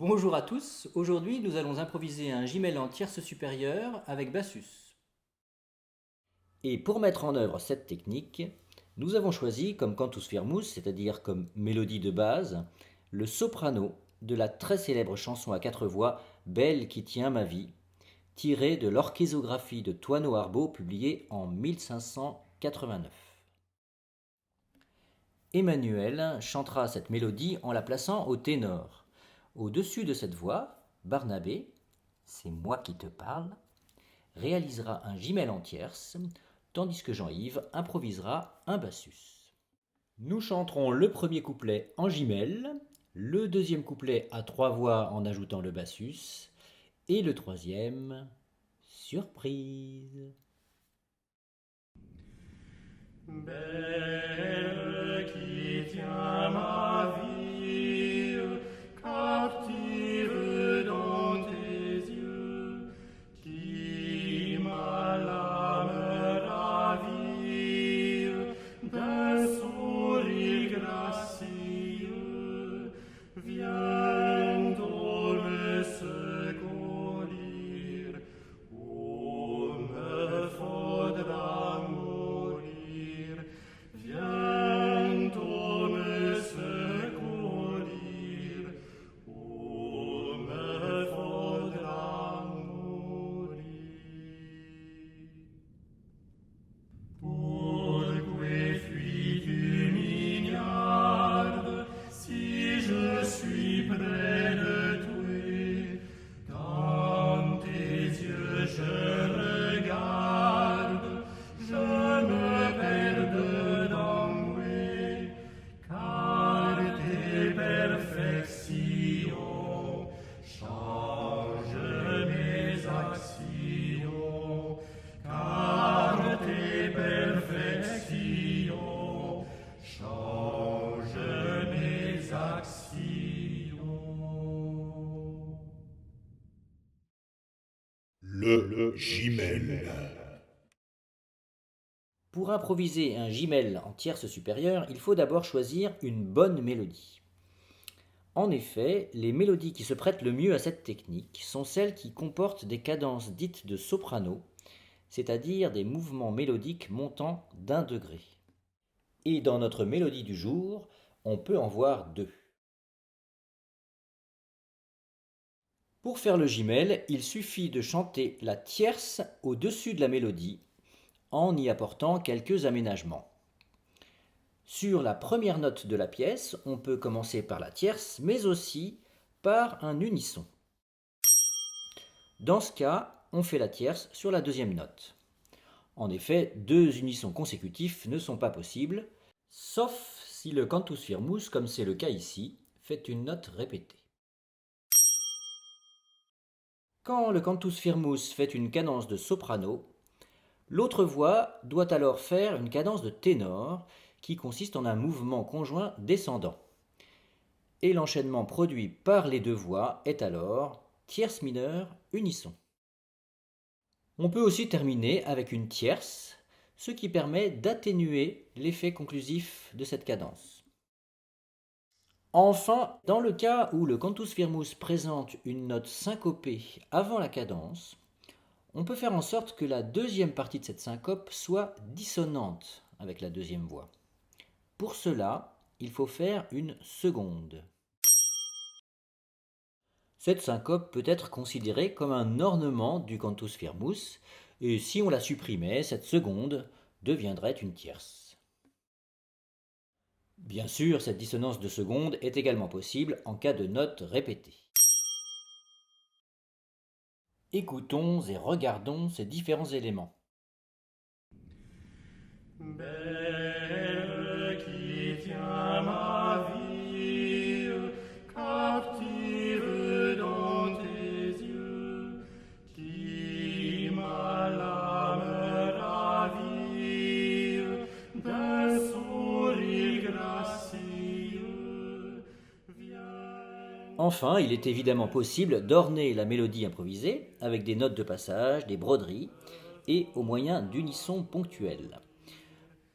Bonjour à tous, aujourd'hui nous allons improviser un gimel en tierce supérieure avec bassus. Et pour mettre en œuvre cette technique, nous avons choisi comme cantus firmus, c'est-à-dire comme mélodie de base, le soprano de la très célèbre chanson à quatre voix Belle qui tient ma vie, tirée de l'orchésographie de Thoineau Arbeau publiée en 1589. Emmanuel chantera cette mélodie en la plaçant au ténor. Au-dessus de cette voix, Barnabé, c'est moi qui te parle, réalisera un gimel en tierce, tandis que Jean-Yves improvisera un bassus. Nous chanterons le premier couplet en gimel, le deuxième couplet à trois voix en ajoutant le bassus, et le troisième, surprise. Belle qui tient ma vie, captive dans tes yeux, qui m'a l'âme ravie d'un sourire gracieux, viens donc me secourir, où me faudra mourir. Viens-toi me secourir, où me faudra mourir. Pourquoi fuis-tu, mignarde, si je suis près de toi? Dans tes yeux je regarde, je me perds dedans, oui, car tes perfections changent mes actions, car tes perfections changent mes actions. Le Gimel. Pour improviser un gimel en tierce supérieure, il faut d'abord choisir une bonne mélodie. En effet, les mélodies qui se prêtent le mieux à cette technique sont celles qui comportent des cadences dites de soprano, c'est-à-dire des mouvements mélodiques montant d'un degré. Et dans notre mélodie du jour, on peut en voir deux. Pour faire le gimel, il suffit de chanter la tierce au-dessus de la mélodie en y apportant quelques aménagements. Sur la première note de la pièce, on peut commencer par la tierce, mais aussi par un unisson. Dans ce cas, on fait la tierce sur la deuxième note. En effet, deux unissons consécutifs ne sont pas possibles, sauf si le cantus firmus, comme c'est le cas ici, fait une note répétée. Quand le cantus firmus fait une cadence de soprano, l'autre voix doit alors faire une cadence de ténor, qui consiste en un mouvement conjoint descendant. Et l'enchaînement produit par les deux voix est alors tierce mineure unisson. On peut aussi terminer avec une tierce, ce qui permet d'atténuer l'effet conclusif de cette cadence. Enfin, dans le cas où le cantus firmus présente une note syncopée avant la cadence, on peut faire en sorte que la deuxième partie de cette syncope soit dissonante avec la deuxième voix. Pour cela, il faut faire une seconde. Cette syncope peut être considérée comme un ornement du cantus firmus, et si on la supprimait, cette seconde deviendrait une tierce. Bien sûr, cette dissonance de seconde est également possible en cas de note répétée. Écoutons et regardons ces différents éléments. Belle qui tient ma vie, captive dans tes yeux, qui m'a l'âme ravie d'un sourire gracieux, Enfin, il est évidemment possible d'orner la mélodie improvisée avec des notes de passage, des broderies et au moyen d'unissons ponctuels.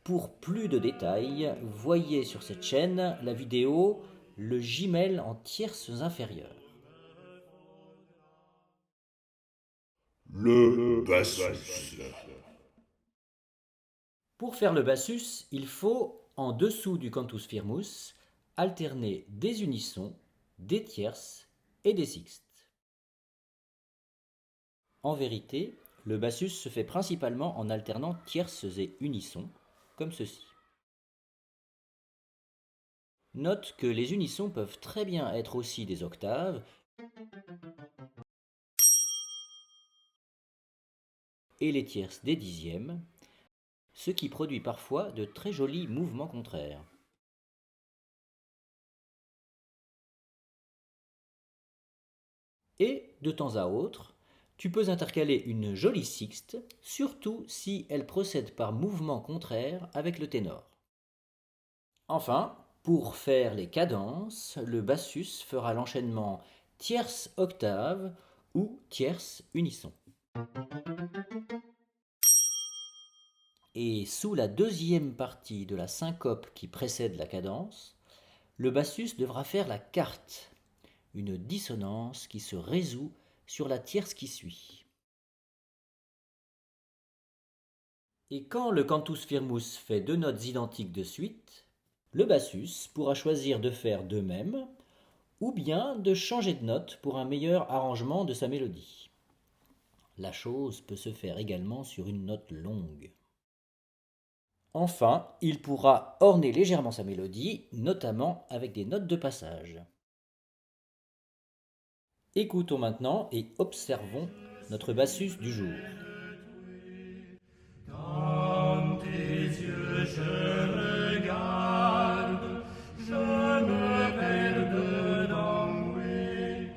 Pour plus de détails, voyez sur cette chaîne la vidéo Le gimel en tierces inférieures. Le bassus. Pour faire le bassus, il faut, en dessous du cantus firmus, alterner des unissons, des tierces et des sixtes. En vérité, le bassus se fait principalement en alternant tierces et unissons, comme ceci. Note que les unissons peuvent très bien être aussi des octaves et les tierces des dixièmes, ce qui produit parfois de très jolis mouvements contraires. Et, de temps à autre, tu peux intercaler une jolie sixte, surtout si elle procède par mouvement contraire avec le ténor. Enfin, pour faire les cadences, le bassus fera l'enchaînement tierce-octave ou tierce-unisson. Et sous la deuxième partie de la syncope qui précède la cadence, le bassus devra faire la quarte, une dissonance qui se résout sur la tierce qui suit. Et quand le cantus firmus fait deux notes identiques de suite, le bassus pourra choisir de faire de même ou bien de changer de note pour un meilleur arrangement de sa mélodie. La chose peut se faire également sur une note longue. Enfin, il pourra orner légèrement sa mélodie, notamment avec des notes de passage. Écoutons maintenant et observons notre bassus du jour. Dans tes yeux je regarde, je me perds dedans, oui,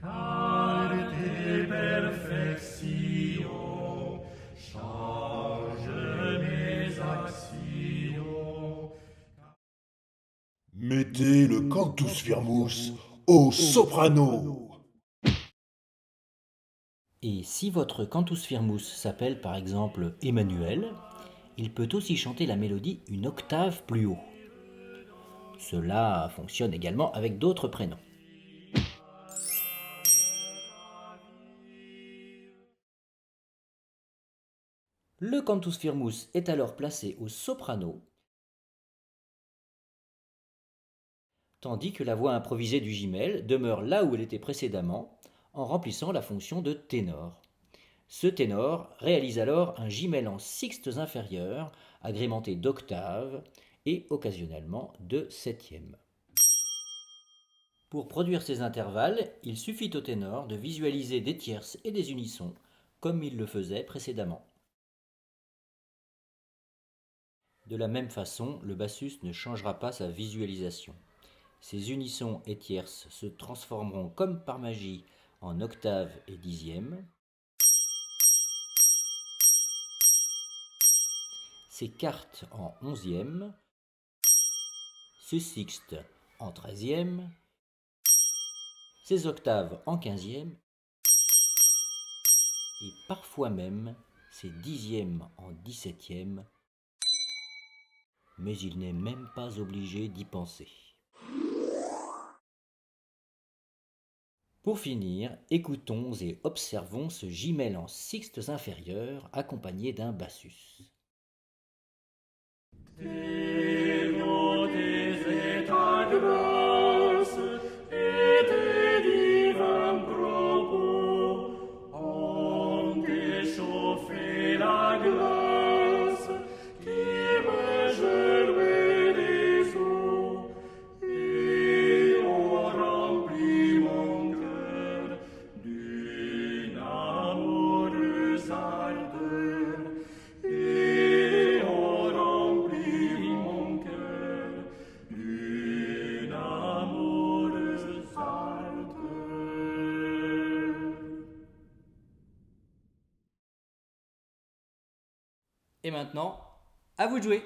car tes perfections changent mes actions. Mettez le cantus firmus au soprano. Et si votre cantus firmus s'appelle par exemple Emmanuel, il peut aussi chanter la mélodie une octave plus haut. Cela fonctionne également avec d'autres prénoms. Le cantus firmus est alors placé au soprano, tandis que la voix improvisée du Gimel demeure là où elle était précédemment, en remplissant la fonction de ténor. Ce ténor réalise alors un Gimel en sixtes inférieurs, agrémenté d'octaves et occasionnellement de septièmes. Pour produire ces intervalles, il suffit au ténor de visualiser des tierces et des unissons, comme il le faisait précédemment. De la même façon, le bassus ne changera pas sa visualisation. Ces unissons et tierces se transformeront comme par magie en octaves et dixièmes. Ces quartes en onzièmes, ces sixtes en treizièmes, ces octaves en quinzièmes et parfois même ces dixièmes en dix-septièmes, mais il n'est même pas obligé d'y penser. Pour finir, écoutons et observons ce Gimel en sixtes inférieurs accompagné d'un bassus. Tes notes et ta grâce et tes divins propos ont échauffé la glace qui me gelait les os et ont rempli mon cœur d'une amoureuse ardeur et ont rempli mon cœur d'une amoureuse ardeur. Et maintenant, à vous de jouer!